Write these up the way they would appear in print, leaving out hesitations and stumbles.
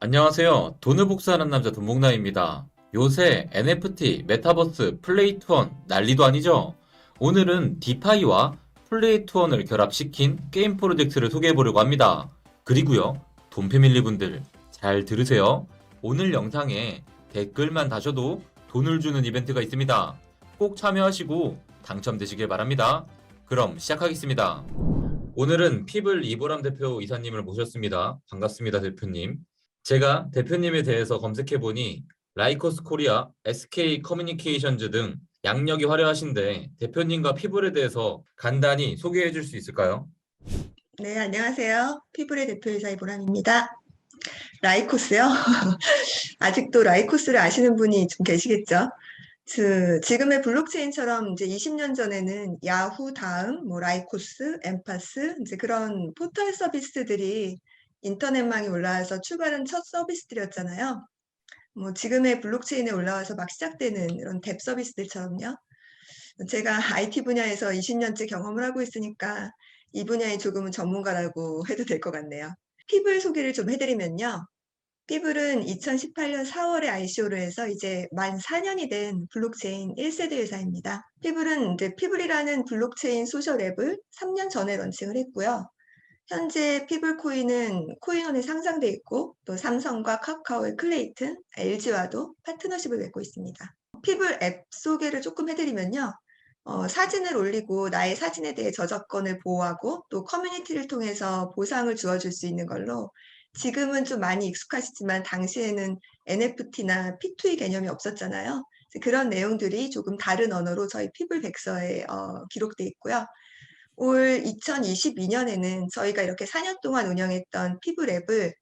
안녕하세요. 돈을 복사하는 남자 돈복남입니다. 요새 NFT, 메타버스, 플레이투원 난리도 아니죠? 오늘은 디파이와 플레이투원을 결합시킨 게임 프로젝트를 소개해보려고 합니다. 그리고요, 돈패밀리 분들 잘 들으세요. 오늘 영상에 댓글만 다셔도 돈을 주는 이벤트가 있습니다. 꼭 참여하시고 당첨되시길 바랍니다. 그럼 시작하겠습니다. 오늘은 피블 이보람 대표 이사님을 모셨습니다. 반갑습니다, 대표님. 제가 대표님에 대해서 검색해보니 라이코스 코리아, SK 커뮤니케이션즈 등 양력이 화려하신데 대표님과 피블에 대해서 간단히 소개해 줄 수 있을까요? 네, 안녕하세요. 피블의 대표이사 이보람입니다. 라이코스요? 아직도 라이코스를 아시는 분이 좀 계시겠죠? 지금의 블록체인처럼 이제 20년 전에는 야후 다음, 뭐 라이코스, 엠파스, 이제 그런 포털 서비스들이 인터넷망에 올라와서 출발한 첫 서비스들이었잖아요. 뭐 지금의 블록체인에 올라와서 막 시작되는 이런 뎁 서비스들처럼요. 제가 IT 분야에서 20년째 경험을 하고 있으니까 이 분야에 조금은 전문가라고 해도 될 것 같네요. 피블 소개를 좀 해드리면요. 피블은 2018년 4월에 ICO를 해서 이제 만 4년이 된 블록체인 1세대 회사입니다. 피블은 이제 피블이라는 블록체인 소셜 앱을 3년 전에 런칭을 했고요. 현재 피블 코인은 코인원에 상장돼 있고 또 삼성과 카카오의 클레이튼, LG와도 파트너십을 맺고 있습니다. 피블 앱 소개를 조금 해드리면요. 사진을 올리고 나의 사진에 대해 저작권을 보호하고 또 커뮤니티를 통해서 보상을 주어줄 수 있는 걸로 지금은 좀 많이 익숙하시지만 당시에는 NFT나 P2E 개념이 없었잖아요. 그런 내용들이 조금 다른 언어로 저희 피블 백서에 기록돼 있고요. 올 2022년에는 저희가 이렇게 4년 동안 운영했던 피블 앱을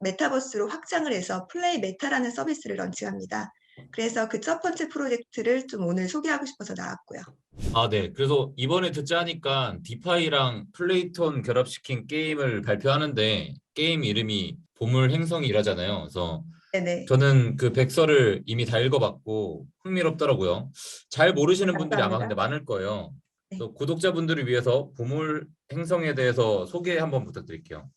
메타버스로 확장을 해서 플레이 메타라는 서비스를 런칭합니다. 그래서 그 첫 번째 프로젝트를 좀 오늘 소개하고 싶어서 나왔고요. 아, 네. 그래서 이번에 듣자 하니까 디파이랑 플레이톤 결합시킨 게임을 발표하는데 게임 이름이 보물 행성이라잖아요. 그래서 네네. 저는 그 백서를 이미 다 읽어봤고 흥미롭더라고요. 잘 모르시는 분들이 아마 근데 감사합니다. 많을 거예요. 네. 그래서 구독자분들을 위해서 보물 행성에 대해서 소개 한번 부탁드릴게요.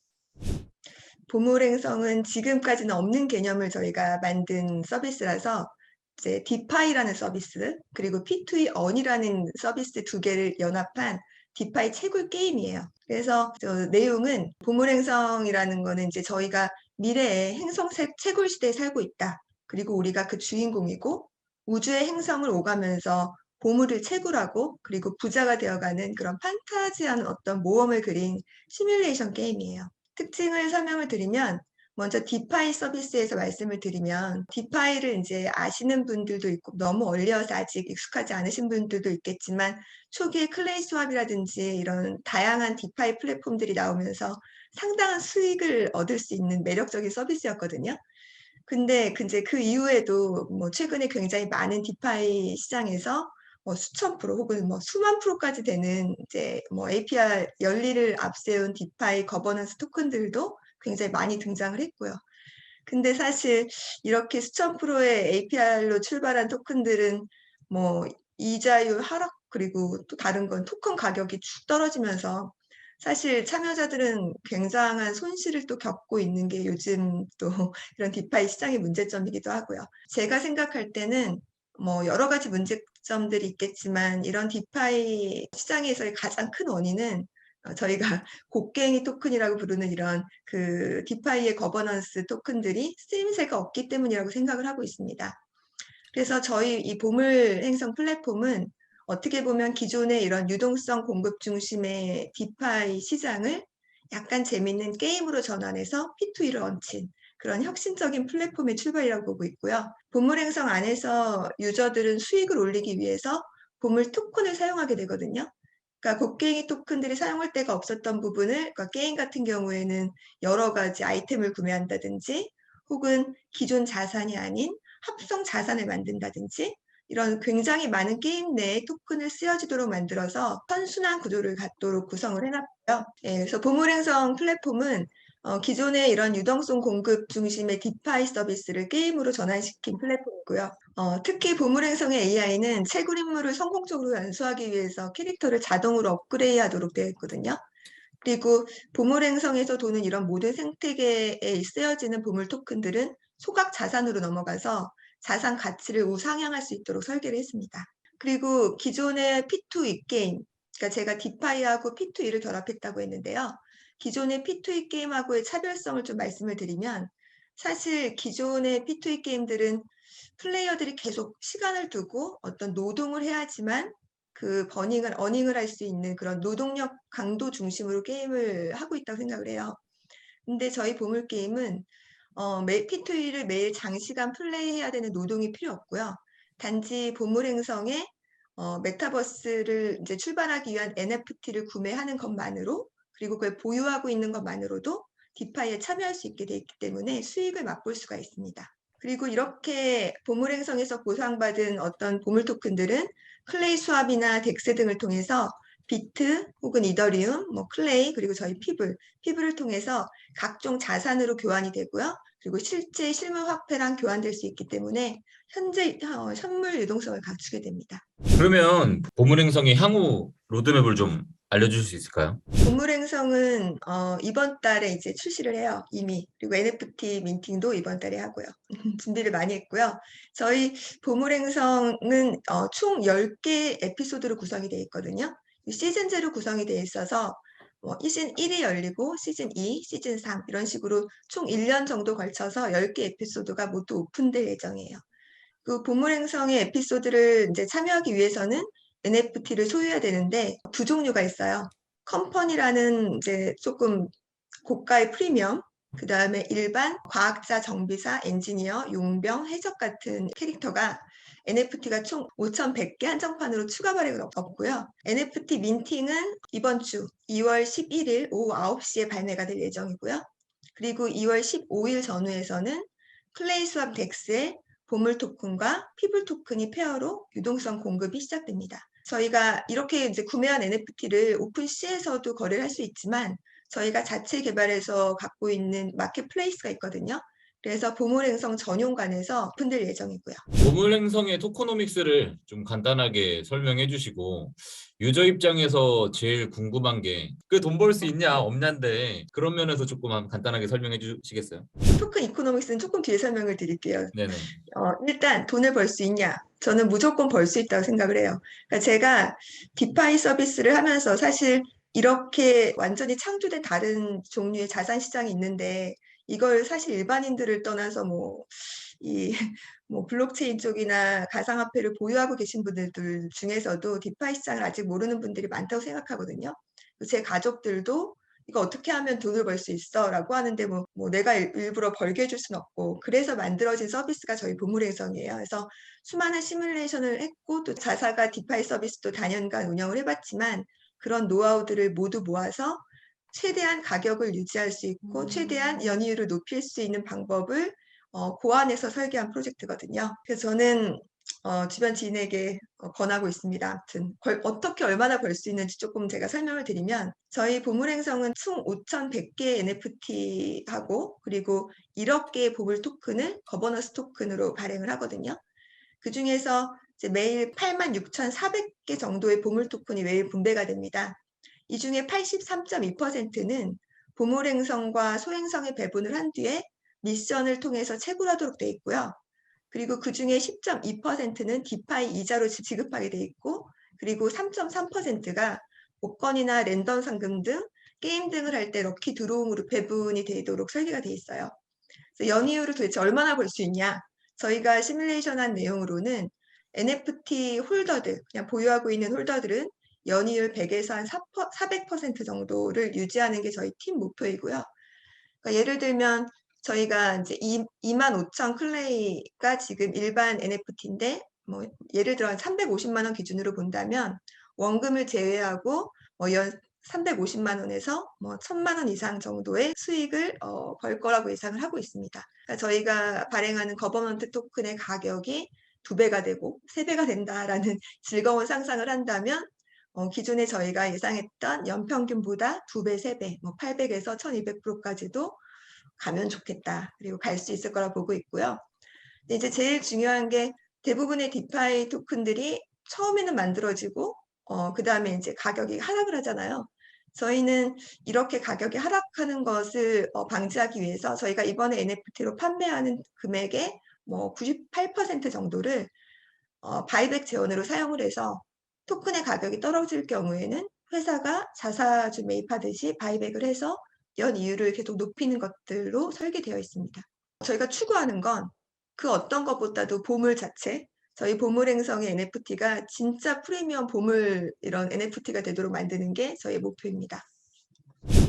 보물행성은 지금까지는 없는 개념을 저희가 만든 서비스라서 이제 디파이라는 서비스 그리고 P2E 언이라는 서비스 두 개를 연합한 디파이 채굴 게임이에요. 그래서 내용은 보물행성이라는 거는 이제 저희가 미래의 행성 채굴 시대에 살고 있다. 그리고 우리가 그 주인공이고 우주의 행성을 오가면서 보물을 채굴하고 그리고 부자가 되어가는 그런 판타지한 어떤 모험을 그린 시뮬레이션 게임이에요. 특징을 설명을 드리면 먼저 디파이 서비스에서 말씀을 드리면 디파이를 이제 아시는 분들도 있고 너무 얼리어서 아직 익숙하지 않으신 분들도 있겠지만 초기에 클레이 스왑이라든지 이런 다양한 디파이 플랫폼들이 나오면서 상당한 수익을 얻을 수 있는 매력적인 서비스였거든요. 근데 이제 그 이후에도 뭐 최근에 굉장히 많은 디파이 시장에서 뭐 수천 프로 혹은 뭐 수만 프로까지 되는 이제 뭐 APR 연리를 앞세운 디파이 거버넌스 토큰들도 굉장히 많이 등장을 했고요. 근데 사실 이렇게 수천 프로의 APR로 출발한 토큰들은 뭐 이자율 하락 그리고 또 다른 건 토큰 가격이 쭉 떨어지면서 사실 참여자들은 굉장한 손실을 또 겪고 있는 게 요즘 또 이런 디파이 시장의 문제점이기도 하고요. 제가 생각할 때는 뭐 여러 가지 문제점들이 있겠지만 이런 디파이 시장에서의 가장 큰 원인은 저희가 곡괭이 토큰이라고 부르는 이런 그 디파이의 거버넌스 토큰들이 쓰임새가 없기 때문이라고 생각을 하고 있습니다. 그래서 저희 이 보물 행성 플랫폼은 어떻게 보면 기존의 이런 유동성 공급 중심의 디파이 시장을 약간 재밌는 게임으로 전환해서 P2E를 얹힌 그런 혁신적인 플랫폼의 출발이라고 보고 있고요. 보물 행성 안에서 유저들은 수익을 올리기 위해서 보물 토큰을 사용하게 되거든요. 그러니까 곡괭이 토큰들이 사용할 데가 없었던 부분을 그러니까 게임 같은 경우에는 여러 가지 아이템을 구매한다든지 혹은 기존 자산이 아닌 합성 자산을 만든다든지 이런 굉장히 많은 게임 내에 토큰을 쓰여지도록 만들어서 선순환 구조를 갖도록 구성을 해놨고요. 예, 그래서 보물행성 플랫폼은 기존의 이런 유동성 공급 중심의 디파이 서비스를 게임으로 전환시킨 플랫폼이고요. 특히 보물행성의 AI는 채굴 임무를 성공적으로 완수하기 위해서 캐릭터를 자동으로 업그레이드하도록 되어 있거든요. 그리고 보물 행성에서 도는 이런 모든 생태계에 쓰여지는 보물 토큰들은 소각 자산으로 넘어가서 자산 가치를 우상향할 수 있도록 설계를 했습니다. 그리고 기존의 P2E 게임, 그러니까 제가 디파이하고 P2E를 결합했다고 했는데요. 기존의 P2E 게임하고의 차별성을 좀 말씀을 드리면 사실 기존의 P2E 게임들은 플레이어들이 계속 시간을 두고 어떤 노동을 해야지만 그 어닝을 할 수 있는 그런 노동력 강도 중심으로 게임을 하고 있다고 생각을 해요. 근데 저희 보물 게임은 P2E를 매일 장시간 플레이해야 되는 노동이 필요 없고요. 단지 보물 행성에 메타버스를 이제 출발하기 위한 NFT를 구매하는 것만으로 그리고 그걸 보유하고 있는 것만으로도 디파이에 참여할 수 있게 돼 있기 때문에 수익을 맛볼 수가 있습니다. 그리고 이렇게 보물 행성에서 보상받은 어떤 보물 토큰들은 클레이 수합이나 덱스 등을 통해서 비트 혹은 이더리움, 클레이 그리고 저희 피블을 통해서 각종 자산으로 교환이 되고요. 그리고 실제 실물 화폐랑 교환될 수 있기 때문에 현재 현물 유동성을 갖추게 됩니다. 그러면 보물행성의 향후 로드맵을 좀 알려주실 수 있을까요? 보물 행성은 이번 달에 이제 출시를 해요, 이미. 그리고 NFT 민팅도 이번 달에 하고요. 준비를 많이 했고요. 저희 보물 행성은 총 10개 에피소드로 구성이 되어 있거든요. 시즌제로 구성이 되어 있어서 시즌 1이 열리고 시즌 2, 시즌 3 이런 식으로 총 1년 정도 걸쳐서 10개 에피소드가 모두 오픈될 예정이에요. 그 보물 행성의 에피소드를 이제 참여하기 위해서는 NFT를 소유해야 되는데 두 종류가 있어요. 컴퍼니라는 이제 조금 고가의 프리미엄, 그 다음에 일반 과학자, 정비사, 엔지니어, 용병, 해적 같은 캐릭터가 NFT가 총 5,100개 한정판으로 추가 발행은 없고요. NFT 민팅은 이번 주 2월 11일 오후 9시에 발매가 될 예정이고요. 그리고 2월 15일 전후에서는 클레이 수합 덱스에 보물 토큰과 피블 토큰이 페어로 유동성 공급이 시작됩니다. 저희가 이렇게 이제 구매한 NFT를 오픈시에서도 거래를 할 수 있지만 저희가 자체 개발해서 갖고 있는 마켓플레이스가 있거든요. 그래서 보물행성 전용관에서 오픈될 예정이고요. 보물행성의 토코노믹스를 좀 간단하게 설명해 주시고 유저 입장에서 제일 궁금한 게 그 돈 벌 수 있냐 없냐인데 그런 면에서 조금 간단하게 설명해 주시겠어요? 토큰 이코노믹스는 조금 뒤에 설명을 드릴게요. 네네. 일단 돈을 벌 수 있냐? 저는 무조건 벌 수 있다고 생각을 해요. 그러니까 제가 디파이 서비스를 하면서 사실 이렇게 완전히 창조된 다른 종류의 자산 시장이 있는데 이걸 사실 일반인들을 떠나서 이 블록체인 쪽이나 가상화폐를 보유하고 계신 분들 중에서도 디파이 시장을 아직 모르는 분들이 많다고 생각하거든요. 제 가족들도 이거 어떻게 하면 돈을 벌 수 있어? 라고 하는데 내가 일부러 벌게 해줄 수는 없고 그래서 만들어진 서비스가 저희 보물행성이에요. 그래서 수많은 시뮬레이션을 했고 또 자사가 디파이 서비스도 다년간 운영을 해봤지만 그런 노하우들을 모두 모아서 최대한 가격을 유지할 수 있고 최대한 연이율을 높일 수 있는 방법을 고안해서 설계한 프로젝트거든요. 그래서 저는 주변 지인에게 권하고 있습니다. 아무튼 어떻게 얼마나 벌 수 있는지 조금 제가 설명을 드리면 저희 보물행성은 총 5,100개의 NFT하고 그리고 1억 개의 보물 토큰을 거버넌스 토큰으로 발행을 하거든요. 그 중에서 이제 매일 86,400개 정도의 보물 토큰이 매일 분배가 됩니다. 이 중에 83.2%는 보물행성과 소행성에 배분을 한 뒤에 미션을 통해서 채굴하도록 돼 있고요. 그리고 그 중에 10.2%는 디파이 이자로 지급하게 돼 있고 그리고 3.3%가 복권이나 랜덤 상금 등 게임 등을 할 때 럭키 드로움으로 배분이 되도록 설계가 돼 있어요. 그래서 연이율을 도대체 얼마나 벌 수 있냐? 저희가 시뮬레이션한 내용으로는 NFT 홀더들, 그냥 보유하고 있는 홀더들은 연이율 100에서 한 400% 정도를 유지하는 게 저희 팀 목표이고요. 그러니까 예를 들면 저희가 이제 25,000 클레이가 지금 일반 NFT인데 예를 들어 350만 원 기준으로 본다면 원금을 제외하고 연 350만 원에서 1,000만 원 이상 정도의 수익을 벌 거라고 예상을 하고 있습니다. 그러니까 저희가 발행하는 거버넌트 토큰의 가격이 2배가 되고 3배가 된다라는 즐거운 상상을 한다면 기존에 저희가 예상했던 연평균보다 2배, 3배, 800에서 1200%까지도 가면 좋겠다. 그리고 갈 수 있을 거라 보고 있고요. 근데 이제 제일 중요한 게 대부분의 디파이 토큰들이 처음에는 만들어지고 그 다음에 이제 가격이 하락을 하잖아요. 저희는 이렇게 가격이 하락하는 것을 방지하기 위해서 저희가 이번에 NFT로 판매하는 금액의 뭐 98% 정도를 바이백 재원으로 사용을 해서 토큰의 가격이 떨어질 경우에는 회사가 자사주 매입하듯이 바이백을 해서 연 이율을 계속 높이는 것들로 설계되어 있습니다. 저희가 추구하는 건 그 어떤 것보다도 보물 자체, 저희 보물 행성의 NFT가 진짜 프리미엄 보물 이런 NFT가 되도록 만드는 게 저희의 목표입니다.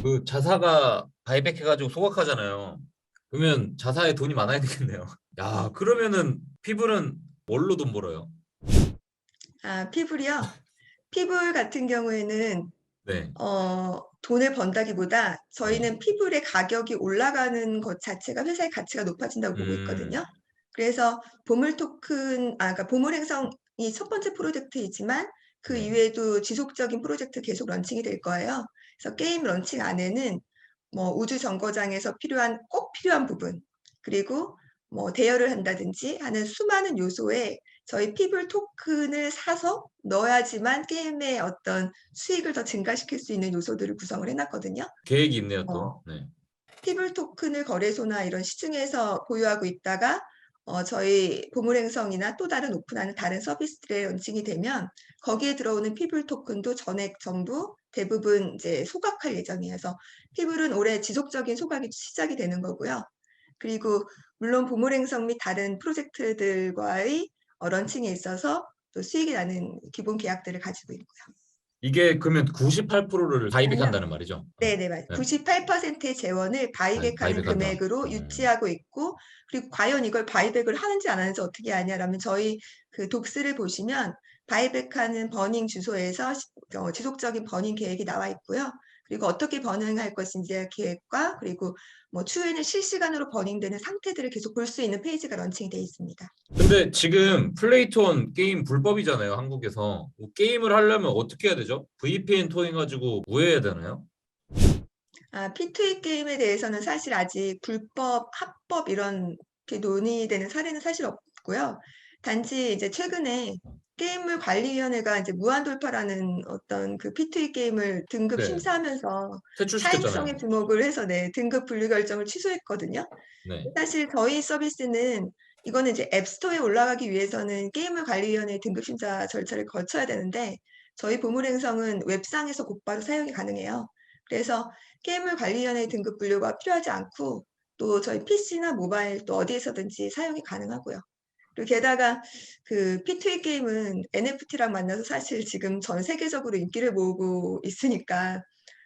그 자사가 바이백 해가지고 소각하잖아요. 그러면 자사에 돈이 많아야 되겠네요. 야, 그러면은 피부는 뭘로 돈 벌어요? 피불이요? 피불 같은 경우에는 네. 돈을 번다기보다 네. 저희는 피불의 가격이 올라가는 것 자체가 회사의 가치가 높아진다고 보고 있거든요. 음, 그래서 보물 토큰, 그러니까 보물 행성이 첫 번째 프로젝트이지만 그 네. 이외에도 지속적인 프로젝트 계속 런칭이 될 거예요. 그래서 게임 런칭 안에는 뭐 우주 정거장에서 꼭 필요한 부분, 그리고 뭐 대여를 한다든지 하는 수많은 요소에 저희 피블 토큰을 사서 넣어야지만 게임의 어떤 수익을 더 증가시킬 수 있는 요소들을 구성을 해놨거든요. 계획이 있네요, 또. 어, 네. 피블 토큰을 거래소나 이런 시중에서 보유하고 있다가 저희 보물행성이나 또 다른 오픈하는 다른 서비스들에 런칭이 되면 거기에 들어오는 피블 토큰도 전액 전부 대부분 이제 소각할 예정이어서 피블은 올해 지속적인 소각이 시작이 되는 거고요. 그리고 물론 보물행성 및 다른 프로젝트들과의 런칭에 있어서 또 수익이 나는 기본 계약들을 가지고 있고요. 이게 그러면 98%를 아니요. 바이백한다는 말이죠? 네네, 맞아요. 네. 98%의 재원을 바이백하는 바이백한다. 금액으로 유치하고 있고, 그리고 과연 이걸 바이백을 하는지 안 하는지 어떻게 아냐라면 저희 그 독스를 보시면 바이백하는 버닝 주소에서 지속적인 버닝 계획이 나와 있고요. 그리고 어떻게 버닝할 것인지의 계획과 그리고 뭐 추후에는 실시간으로 버닝되는 상태들을 계속 볼 수 있는 페이지가 런칭이 되어 있습니다. 근데 지금 플레이톤 게임 불법이잖아요, 한국에서. 뭐 게임을 하려면 어떻게 해야 되죠? VPN 통해가지고 우회해야 되나요? P2E 게임에 대해서는 사실 아직 불법, 합법 이런 게 논의되는 사례는 사실 없고요. 단지 이제 최근에 게임물 관리위원회가 이제 무한돌파라는 어떤 그 P2E 게임을 등급 네. 심사하면서 사행성에 퇴출시켰잖아요. 주목을 해서 등급 분류 결정을 취소했거든요. 네. 사실 저희 서비스는 이거는 이제 앱스토어에 올라가기 위해서는 게임물 관리위원회 등급 심사 절차를 거쳐야 되는데 저희 보물 행성은 웹상에서 곧바로 사용이 가능해요. 그래서 게임물 관리위원회 등급 분류가 필요하지 않고 또 저희 PC나 모바일 또 어디에서든지 사용이 가능하고요. 그리고 게다가 그 P2E 게임은 NFT랑 만나서 사실 지금 전 세계적으로 인기를 모으고 있으니까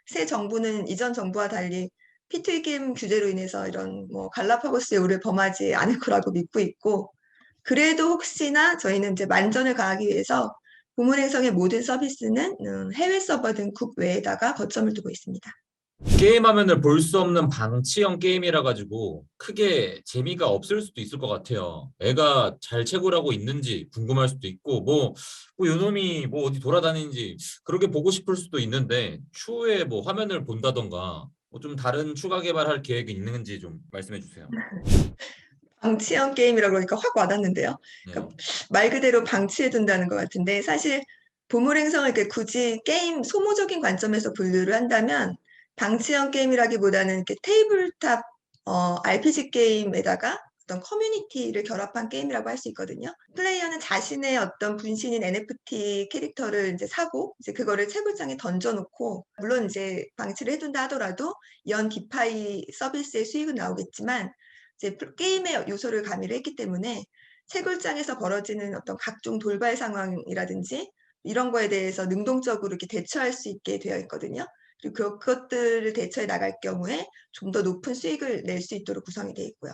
새 정부는 이전 정부와 달리 P2E 게임 규제로 인해서 이런 뭐 갈라파고스의 우를 범하지 않을 거라고 믿고 있고 그래도 혹시나 저희는 이제 만전을 가하기 위해서 보문행성의 모든 서비스는 해외 서버 등 국외에다가 거점을 두고 있습니다. 게임 화면을 볼 수 없는 방치형 게임이라 가지고 크게 재미가 없을 수도 있을 것 같아요. 애가 잘 채굴하고 있는지 궁금할 수도 있고 뭐 요놈이 뭐 어디 돌아다니는지 그렇게 보고 싶을 수도 있는데 추후에 뭐 화면을 본다던가 뭐 좀 다른 추가 개발할 계획이 있는지 좀 말씀해 주세요. 방치형 게임이라고 그러니까 확 와닿는데요. 네. 그러니까 말 그대로 방치해 둔다는 것 같은데 사실 보물행성을 이렇게 굳이 게임 소모적인 관점에서 분류를 한다면 방치형 게임이라기보다는 이렇게 테이블탑 RPG 게임에다가 어떤 커뮤니티를 결합한 게임이라고 할 수 있거든요. 플레이어는 자신의 어떤 분신인 NFT 캐릭터를 이제 사고 이제 그거를 채굴장에 던져놓고 물론 이제 방치를 해둔다 하더라도 연 디파이 서비스의 수익은 나오겠지만 이제 게임의 요소를 가미를 했기 때문에 채굴장에서 벌어지는 어떤 각종 돌발 상황이라든지 이런 거에 대해서 능동적으로 이렇게 대처할 수 있게 되어 있거든요. 그리고 그것들을 대처해 나갈 경우에 좀 더 높은 수익을 낼 수 있도록 구성이 되어 있고요.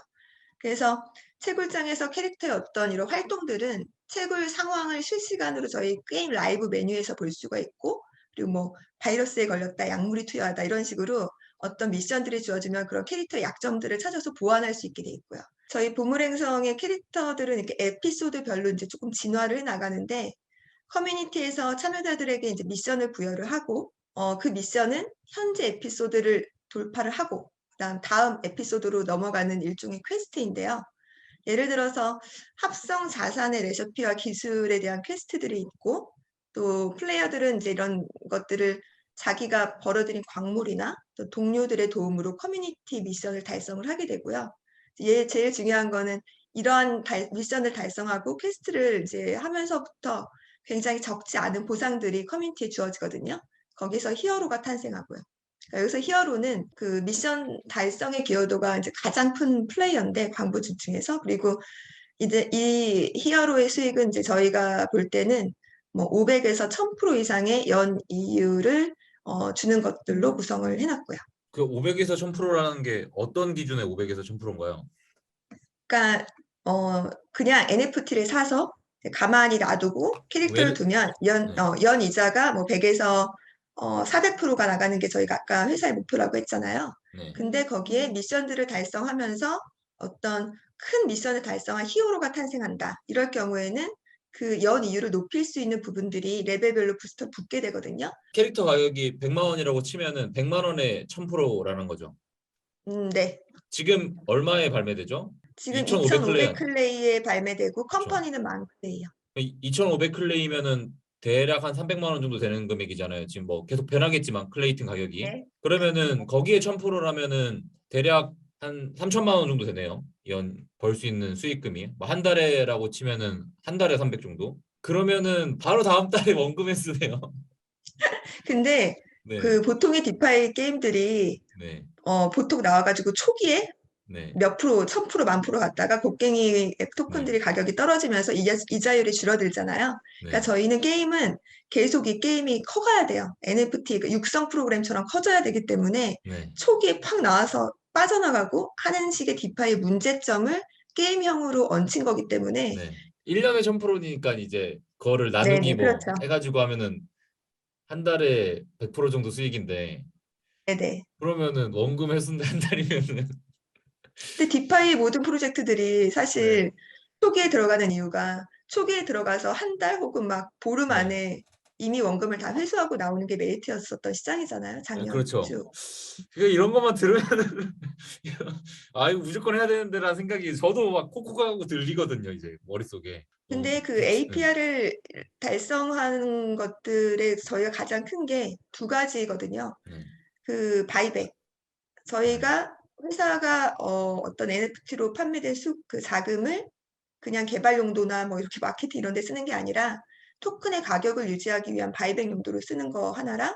그래서 채굴장에서 캐릭터의 어떤 이런 활동들은 채굴 상황을 실시간으로 저희 게임 라이브 메뉴에서 볼 수가 있고 그리고 뭐 바이러스에 걸렸다, 약물이 투여하다 이런 식으로 어떤 미션들이 주어지면 그런 캐릭터의 약점들을 찾아서 보완할 수 있게 돼 있고요. 저희 보물행성의 캐릭터들은 이렇게 에피소드별로 이제 조금 진화를 해 나가는데 커뮤니티에서 참여자들에게 이제 미션을 부여를 하고 그 미션은 현재 에피소드를 돌파를 하고 그다음 다음 에피소드로 넘어가는 일종의 퀘스트인데요. 예를 들어서 합성 자산의 레시피와 기술에 대한 퀘스트들이 있고 또 플레이어들은 이제 이런 것들을 자기가 벌어들인 광물이나 또 동료들의 도움으로 커뮤니티 미션을 달성을 하게 되고요. 제일 중요한 거는 이러한 미션을 달성하고 퀘스트를 이제 하면서부터 굉장히 적지 않은 보상들이 커뮤니티에 주어지거든요. 거기서 히어로가 탄생하고요. 그러니까 여기서 히어로는 그 미션 달성의 기여도가 이제 가장 큰 플레이어인데 광부주 중에서. 그리고 이제 이 히어로의 수익은 이제 저희가 볼 때는 뭐 500에서 1000% 이상의 연 이율을 주는 것들로 구성을 해놨고요. 그 500에서 1000%라는 게 어떤 기준의 500에서 1000%인가요? 그러니까 그냥 NFT를 사서 가만히 놔두고 캐릭터를 예를 두면 네. 연 이자가 뭐 100에서 400%가 나가는 게 저희가 아까 회사의 목표라고 했잖아요. 네. 근데 거기에 미션들을 달성하면서 어떤 큰 미션을 달성한 히어로가 탄생한다. 이럴 경우에는 그 연 이율을 높일 수 있는 부분들이 레벨별로 부스터 붙게 되거든요. 캐릭터 가격이 100만 원이라고 치면은 100만 원에 1000%라는 거죠. 네. 지금 얼마에 발매되죠? 지금 2500 클레이 2500 클레이에 발매되고 그렇죠. 컴퍼니는 10,000 클레이요. 2500 클레이면은 대략 한 300만 원 정도 되는 금액이잖아요. 지금 뭐 계속 변하겠지만 클레이튼 가격이. 네. 그러면은 거기에 1000%라면은 대략 한 3천만 원 정도 되네요. 연 벌 수 있는 수익금이. 뭐 한 달에라고 치면은 한 달에 300 정도. 그러면은 바로 다음 달에 원금에 쓰네요. 근데 네. 그 보통의 디파이 게임들이 네. 보통 나와가지고 초기에 네. 몇 프로, 1000%, 10,000% 갔다가 곡괭이 네. 토큰들이 가격이 떨어지면서 이자율이 줄어들잖아요. 그러니까 네. 저희는 게임은 계속 이 게임이 커가야 돼요. NFT, 그 육성 프로그램처럼 커져야 되기 때문에 네. 초기에 팍 나와서 빠져나가고 하는 식의 디파이의 문제점을 게임형으로 얹힌 거기 때문에 네. 1년에 1000%니까 이제 그거를 나누기 네네, 뭐 그렇죠. 해가지고 하면은 한 달에 100% 정도 수익인데 네네. 그러면은 원금 회수인데 한 달이면은 근데 디파이 모든 프로젝트들이 네. 사실 초기에 들어가는 이유가 초기에 들어가서 한 달 혹은 막 보름 네. 안에 이미 원금을 다 회수하고 나오는 게 메리트였었던 시장이잖아요. 네, 작년 그렇죠. 쭉. 그러니까 이런 것만 들으면은 아 이거 무조건 해야 되는데라는 생각이 저도 막 콕콕하고 들리거든요. 이제 머릿속에. 근데 그 네. APR을 달성하는 것들에 저희가 가장 큰 게 두 가지거든요. 네. 그 바이백. 네. 저희가 회사가 어떤 NFT로 판매된 그 자금을 그냥 개발 용도나 뭐 이렇게 마케팅 이런 데 쓰는 게 아니라 토큰의 가격을 유지하기 위한 바이백 용도로 쓰는 거 하나랑,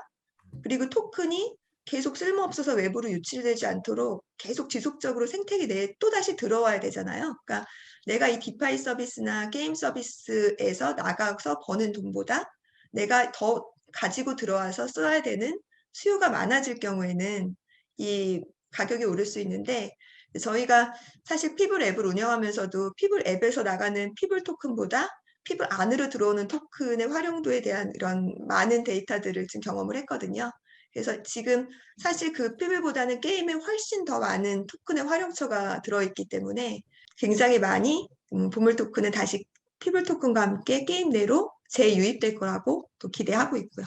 그리고 토큰이 계속 쓸모없어서 외부로 유출되지 않도록 계속 지속적으로 생태계 내에 또다시 들어와야 되잖아요. 그러니까 내가 이 디파이 서비스나 게임 서비스에서 나가서 버는 돈보다 내가 더 가지고 들어와서 써야 되는 수요가 많아질 경우에는 이 가격이 오를 수 있는데, 저희가 사실 피블 앱을 운영하면서도 피블 앱에서 나가는 피블 토큰보다 피블 안으로 들어오는 토큰의 활용도에 대한 이런 많은 데이터들을 지금 경험을 했거든요. 그래서 지금 사실 그 피블보다는 게임에 훨씬 더 많은 토큰의 활용처가 들어있기 때문에 굉장히 많이 보물 토큰은 다시 피블 토큰과 함께 게임 내로 재유입될 거라고 또 기대하고 있고요.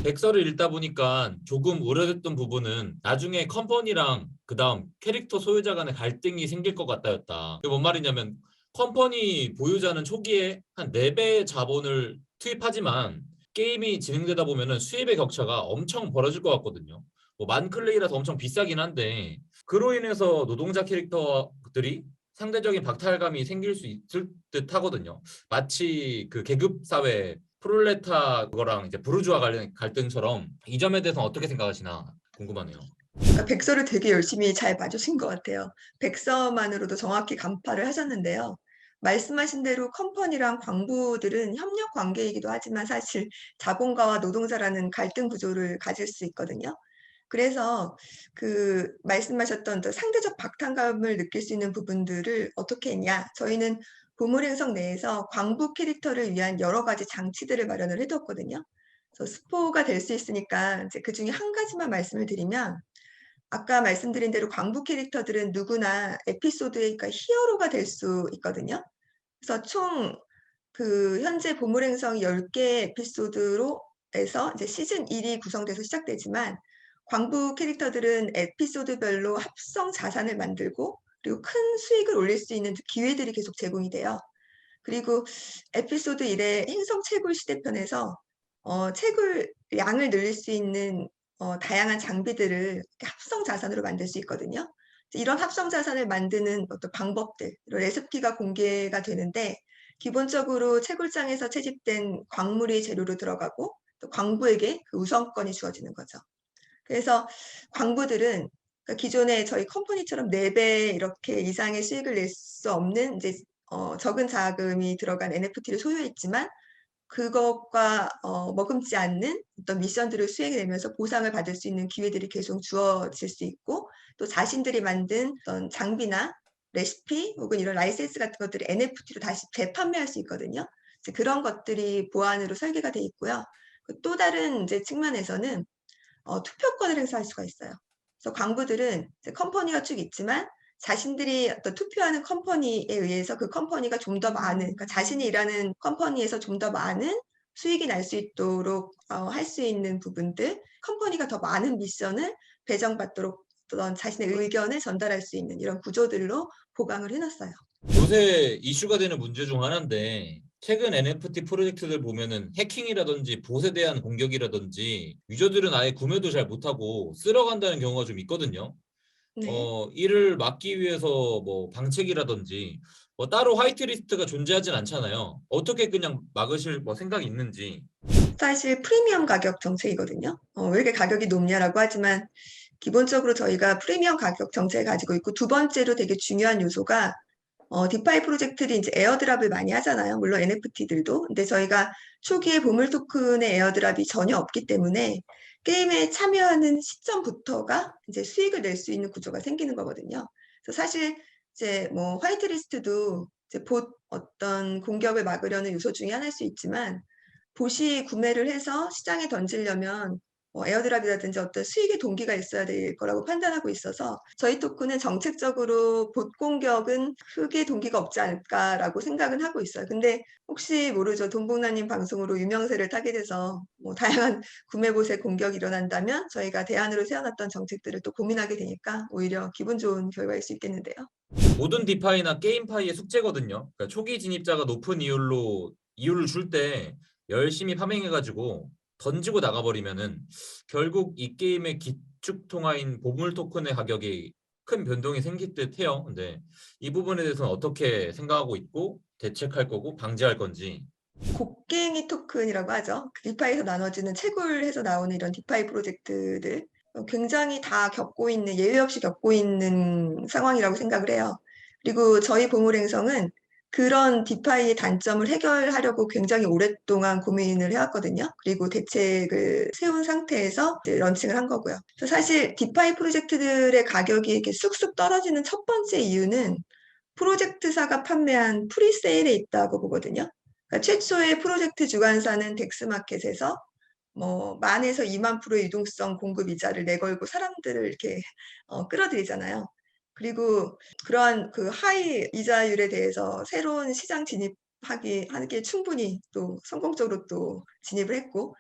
백서를 읽다 보니까 조금 우려됐던 부분은 나중에 컴퍼니랑 그다음 캐릭터 소유자 간의 갈등이 생길 것 같다였다. 그게 뭔 말이냐면 컴퍼니 보유자는 초기에 한 4배 자본을 투입하지만 게임이 진행되다 보면은 수입의 격차가 엄청 벌어질 것 같거든요. 뭐 만클레이라서 엄청 비싸긴 한데 그로 인해서 노동자 캐릭터들이 상대적인 박탈감이 생길 수 있을 듯 하거든요. 마치 그 계급 사회 프롤레타 그거랑 이제 부르주아 관련 갈등처럼 이 점에 대해서 어떻게 생각하시나 궁금하네요. 그러니까 백서를 되게 열심히 잘 봐주신 것 같아요. 백서만으로도 정확히 간파를 하셨는데요. 말씀하신 대로 컴퍼니랑 광부들은 협력 관계이기도 하지만 사실 자본가와 노동자라는 갈등 구조를 가질 수 있거든요. 그래서 그 말씀하셨던 저 상대적 박탈감을 느낄 수 있는 부분들을 어떻게 했냐. 저희는 보물행성 내에서 광부 캐릭터를 위한 여러 가지 장치들을 마련을 해뒀거든요. 그래서 스포가 될 수 있으니까 이제 그 중에 한 가지만 말씀을 드리면, 아까 말씀드린 대로 광부 캐릭터들은 누구나 에피소드의 그러니까 히어로가 될 수 있거든요. 그래서 총 그 현재 보물행성 10개 에피소드로 해서 이제 시즌 1이 구성돼서 시작되지만, 광부 캐릭터들은 에피소드별로 합성 자산을 만들고 그리고 큰 수익을 올릴 수 있는 기회들이 계속 제공이 돼요. 그리고 에피소드 1의 행성 채굴 시대편에서 채굴 양을 늘릴 수 있는 다양한 장비들을 합성 자산으로 만들 수 있거든요. 이런 합성 자산을 만드는 어떤 방법들, 이런 레시피가 공개가 되는데 기본적으로 채굴장에서 채집된 광물이 재료로 들어가고 또 광부에게 그 우선권이 주어지는 거죠. 그래서 광부들은 그러니까 기존에 저희 컴퍼니처럼 4배 이렇게 이상의 수익을 낼 수 없는 이제 적은 자금이 들어간 NFT를 소유했지만 그것과 머금지 않는 어떤 미션들을 수행해내면서 보상을 받을 수 있는 기회들이 계속 주어질 수 있고 또 자신들이 만든 어떤 장비나 레시피 혹은 이런 라이센스 같은 것들을 NFT로 다시 재판매할 수 있거든요. 이제 그런 것들이 보안으로 설계가 돼 있고요. 또 다른 이제 측면에서는 투표권을 행사할 수가 있어요. 그래서 광부들은 이제 컴퍼니가 쭉 있지만 자신들이 어떤 투표하는 컴퍼니에 의해서 그 컴퍼니가 좀 더 많은, 그러니까 자신이 일하는 컴퍼니에서 좀 더 많은 수익이 날 수 있도록 할 수 있는 부분들, 컴퍼니가 더 많은 미션을 배정받도록 어떤 자신의 의견을 전달할 수 있는 이런 구조들로 보강을 해놨어요. 요새 이슈가 되는 문제 중 하나인데 최근 NFT 프로젝트들 보면은 해킹이라든지 봇에 대한 공격이라든지 유저들은 아예 구매도 잘 못하고 쓸어간다는 경우가 좀 있거든요. 네. 이를 막기 위해서 뭐 방책이라든지 뭐 따로 화이트리스트가 존재하진 않잖아요. 어떻게 그냥 막으실 뭐 생각이 있는지. 사실 프리미엄 가격 정책이거든요. 왜 이렇게 가격이 높냐라고 하지만 기본적으로 저희가 프리미엄 가격 정책을 가지고 있고 두 번째로 되게 중요한 요소가 디파이 프로젝트들이 이제 에어드랍을 많이 하잖아요. 물론 NFT들도. 근데 저희가 초기에 보물 토큰의 에어드랍이 전혀 없기 때문에 게임에 참여하는 시점부터가 이제 수익을 낼 수 있는 구조가 생기는 거거든요. 그래서 사실 이제 뭐 화이트리스트도 이제 봇 어떤 공격을 막으려는 요소 중에 하나일 수 있지만 봇이 구매를 해서 시장에 던지려면 에어드랍이라든지 어떤 수익의 동기가 있어야 될 거라고 판단하고 있어서 저희 토큰은 정책적으로 봇 공격은 크게 동기가 없지 않을까라고 생각은 하고 있어요. 근데 혹시 모르죠. 돈복나님 방송으로 유명세를 타게 돼서 뭐 다양한 구매봇의 공격이 일어난다면 저희가 대안으로 세워놨던 정책들을 또 고민하게 되니까 오히려 기분 좋은 결과일 수 있겠는데요. 모든 디파이나 게임파이의 숙제거든요. 그러니까 초기 진입자가 높은 이율을 줄 때 열심히 파밍해가지고 던지고 나가버리면은 결국 이 게임의 기축 통화인 보물 토큰의 가격이 큰 변동이 생길 듯 해요. 근데 이 부분에 대해서는 어떻게 생각하고 있고 대책할 거고 방지할 건지. 곡괭이 토큰이라고 하죠. 그 디파이에서 나눠지는 채굴해서 나오는 이런 디파이 프로젝트들 굉장히 다 겪고 있는 예외 없이 겪고 있는 상황이라고 생각을 해요. 그리고 저희 보물행성은 그런 디파이의 단점을 해결하려고 굉장히 오랫동안 고민을 해왔거든요. 그리고 대책을 세운 상태에서 이제 런칭을 한 거고요. 그래서 사실 디파이 프로젝트들의 가격이 이렇게 쑥쑥 떨어지는 첫 번째 이유는 프로젝트사가 판매한 프리세일에 있다고 보거든요. 그러니까 최초의 프로젝트 주관사는 덱스마켓에서 뭐 10,000에서 20,000%의 유동성 공급 이자를 내걸고 사람들을 이렇게 끌어들이잖아요. 그리고 그러한 그 하이 이자율에 대해서 새로운 시장 하기에 충분히 또 성공적으로 또 진입을 했고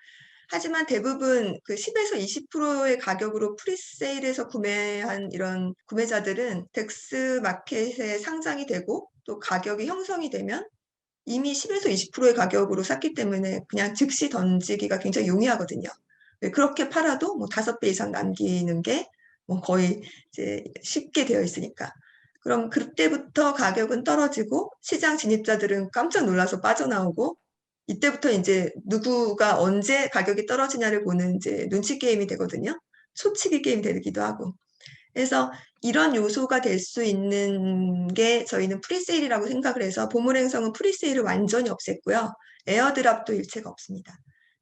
하지만 대부분 그 10에서 20%의 가격으로 프리세일에서 구매한 이런 구매자들은 덱스 마켓에 상장이 되고 또 가격이 형성이 되면 이미 10에서 20%의 가격으로 샀기 때문에 그냥 즉시 던지기가 굉장히 용이하거든요. 네, 그렇게 팔아도 뭐 5배 이상 남기는 게 뭐 거의 이제 쉽게 되어 있으니까. 그럼 그때부터 가격은 떨어지고 시장 진입자들은 깜짝 놀라서 빠져나오고 이때부터 이제 누구가 언제 가격이 떨어지냐를 보는 이제 눈치 게임이 되거든요. 초치기 게임이 되기도 하고. 그래서 이런 요소가 될 수 있는 게 저희는 프리세일이라고 생각을 해서 보물행성은 프리세일을 완전히 없앴고요. 에어드랍도 일체가 없습니다.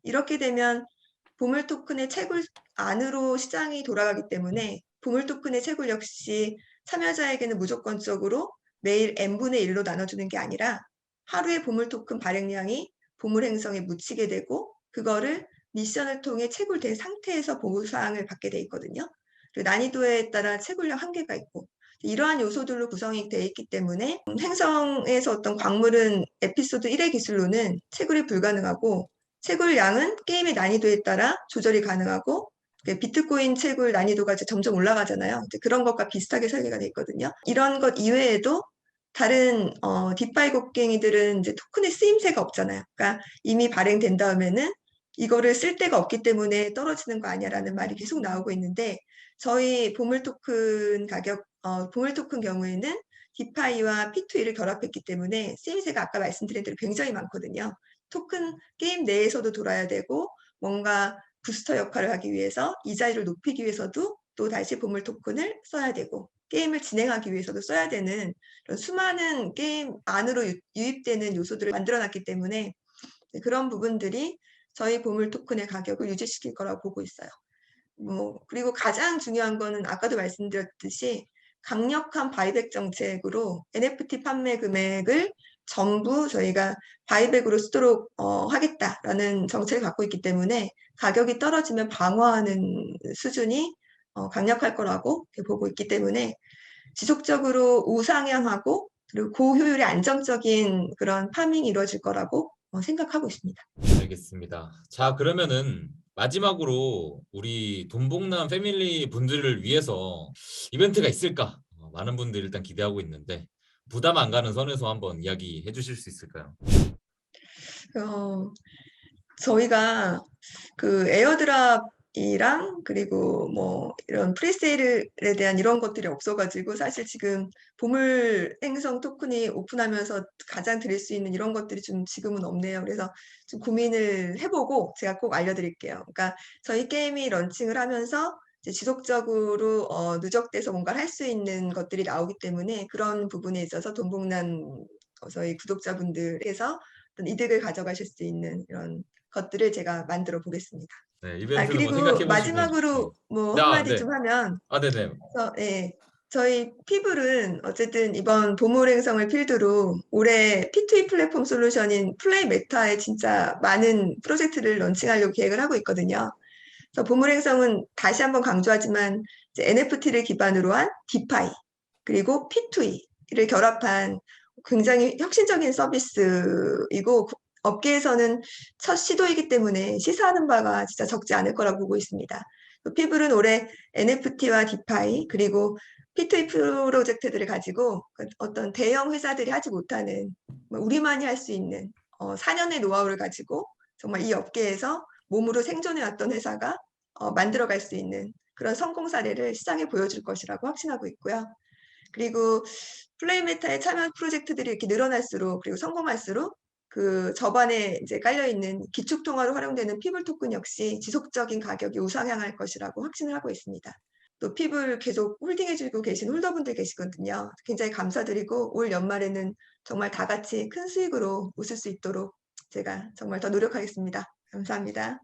이렇게 되면 보물 토큰의 채굴 안으로 시장이 돌아가기 때문에 보물 토큰의 채굴 역시 참여자에게는 무조건적으로 매일 n분의 1로 나눠주는 게 아니라 하루의 보물 토큰 발행량이 보물 행성에 묻히게 되고 그거를 미션을 통해 채굴된 상태에서 보상을 받게 돼 있거든요. 그리고 난이도에 따라 채굴량 한계가 있고 이러한 요소들로 구성이 되어 있기 때문에 행성에서 어떤 광물은 에피소드 1의 기술로는 채굴이 불가능하고 채굴량은 게임의 난이도에 따라 조절이 가능하고 비트코인 채굴 난이도가 이제 점점 올라가잖아요. 이제 그런 것과 비슷하게 설계가 되어 있거든요. 이런 것 이외에도 다른 디파이 곡괭이들은 이제 토큰의 쓰임새가 없잖아요. 그러니까 이미 발행된 다음에는 이거를 쓸 데가 없기 때문에 떨어지는 거 아니야라는 말이 계속 나오고 있는데 저희 보물 토큰 보물 토큰 경우에는 디파이와 P2E를 결합했기 때문에 쓰임새가 아까 말씀드린 대로 굉장히 많거든요. 토큰 게임 내에서도 돌아야 되고 뭔가 부스터 역할을 하기 위해서 이자율을 높이기 위해서도 또 다시 보물 토큰을 써야 되고 게임을 진행하기 위해서도 써야 되는 그런 수많은 게임 안으로 유입되는 요소들을 만들어놨기 때문에 그런 부분들이 저희 보물 토큰의 가격을 유지시킬 거라고 보고 있어요. 그리고 가장 중요한 거는 아까도 말씀드렸듯이 강력한 바이백 정책으로 NFT 판매 금액을 전부 저희가 바이백으로 쓰도록 하겠다라는 정책을 갖고 있기 때문에 가격이 떨어지면 방어하는 수준이 강력할 거라고 보고 있기 때문에 지속적으로 우상향하고 그리고 고효율의 안정적인 그런 파밍이 이루어질 거라고 생각하고 있습니다. 알겠습니다. 자, 그러면은 마지막으로 우리 돈복남 패밀리 분들을 위해서 이벤트가 있을까? 많은 분들이 일단 기대하고 있는데 부담 안 가는 선에서 한번 이야기해 주실 수 있을까요? 저희가 그 에어드랍이랑 그리고 뭐 이런 프리세일에 대한 이런 것들이 없어가지고 사실 지금 보물 행성 토큰이 오픈하면서 가장 드릴 수 있는 이런 것들이 좀 지금은 없네요. 그래서 좀 고민을 해보고 제가 꼭 알려드릴게요. 그러니까 저희 게임이 런칭을 하면서 이제 지속적으로 누적돼서 뭔가를 할 수 있는 것들이 나오기 때문에 그런 부분에 있어서 돈복난 저희 구독자분들께서 어떤 이득을 가져가실 수 있는 이런 것들을 제가 만들어 보겠습니다. 네, 이벤트를 뭐 그리고 생각해 보시고. 마지막으로 뭐 한마디 네. 좀 하면 네네. 저희 피블은 어쨌든 이번 보물 행성을 필두로 올해 P2E 플랫폼 솔루션인 플레이 메타에 진짜 많은 프로젝트를 런칭하려고 계획을 하고 있거든요. 그래서 보물 행성은 다시 한번 강조하지만 이제 NFT를 기반으로 한 디파이 그리고 P2E를 결합한 굉장히 혁신적인 서비스이고 업계에서는 첫 시도이기 때문에 시사하는 바가 진짜 적지 않을 거라고 보고 있습니다. 피블은 올해 NFT와 디파이 그리고 P2E 프로젝트들을 가지고 어떤 대형 회사들이 하지 못하는 우리만이 할 수 있는 4년의 노하우를 가지고 정말 이 업계에서 몸으로 생존해왔던 회사가 만들어갈 수 있는 그런 성공 사례를 시장에 보여줄 것이라고 확신하고 있고요. 그리고 플레이 메타에 참여 프로젝트들이 이렇게 늘어날수록 그리고 성공할수록 그 저반에 이제 깔려 있는 기축 통화로 활용되는 피블 토큰 역시 지속적인 가격이 우상향할 것이라고 확신을 하고 있습니다. 또 피블 계속 홀딩해주고 계신 홀더분들 계시거든요. 굉장히 감사드리고 올 연말에는 정말 다 같이 큰 수익으로 웃을 수 있도록 제가 정말 더 노력하겠습니다. 감사합니다.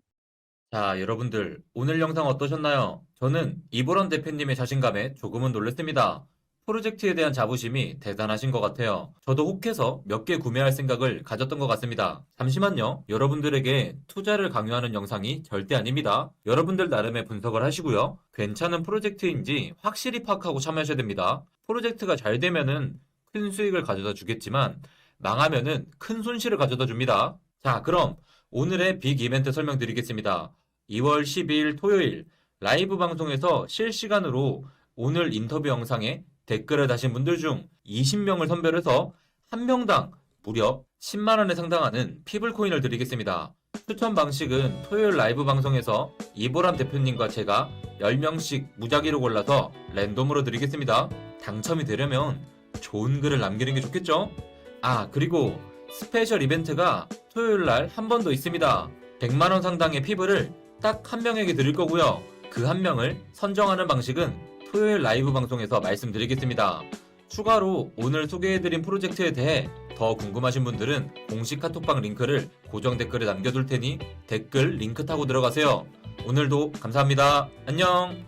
자, 여러분들 오늘 영상 어떠셨나요? 저는 이보람 대표님의 자신감에 조금은 놀랐습니다. 프로젝트에 대한 자부심이 대단하신 것 같아요. 저도 혹해서 몇 개 구매할 생각을 가졌던 것 같습니다. 잠시만요. 여러분들에게 투자를 강요하는 영상이 절대 아닙니다. 여러분들 나름의 분석을 하시고요. 괜찮은 프로젝트인지 확실히 파악하고 참여하셔야 됩니다. 프로젝트가 잘 되면은 큰 수익을 가져다 주겠지만 망하면은 큰 손실을 가져다 줍니다. 자, 그럼 오늘의 빅 이벤트 설명드리겠습니다. 2월 12일 토요일 라이브 방송에서 실시간으로 오늘 인터뷰 영상에 댓글을 다신 분들 중 20명을 선별해서 한 명당 무려 10만원에 상당하는 피블코인을 드리겠습니다. 추천 방식은 토요일 라이브 방송에서 이보람 대표님과 제가 10명씩 무작위로 골라서 랜덤으로 드리겠습니다. 당첨이 되려면 좋은 글을 남기는 게 좋겠죠? 그리고 스페셜 이벤트가 토요일 날 한 번 더 있습니다. 100만원 상당의 피블을 딱 한 명에게 드릴 거고요. 그 한 명을 선정하는 방식은 토요일 라이브 방송에서 말씀드리겠습니다. 추가로 오늘 소개해드린 프로젝트에 대해 더 궁금하신 분들은 공식 카톡방 링크를 고정 댓글에 남겨둘 테니 댓글 링크 타고 들어가세요. 오늘도 감사합니다. 안녕!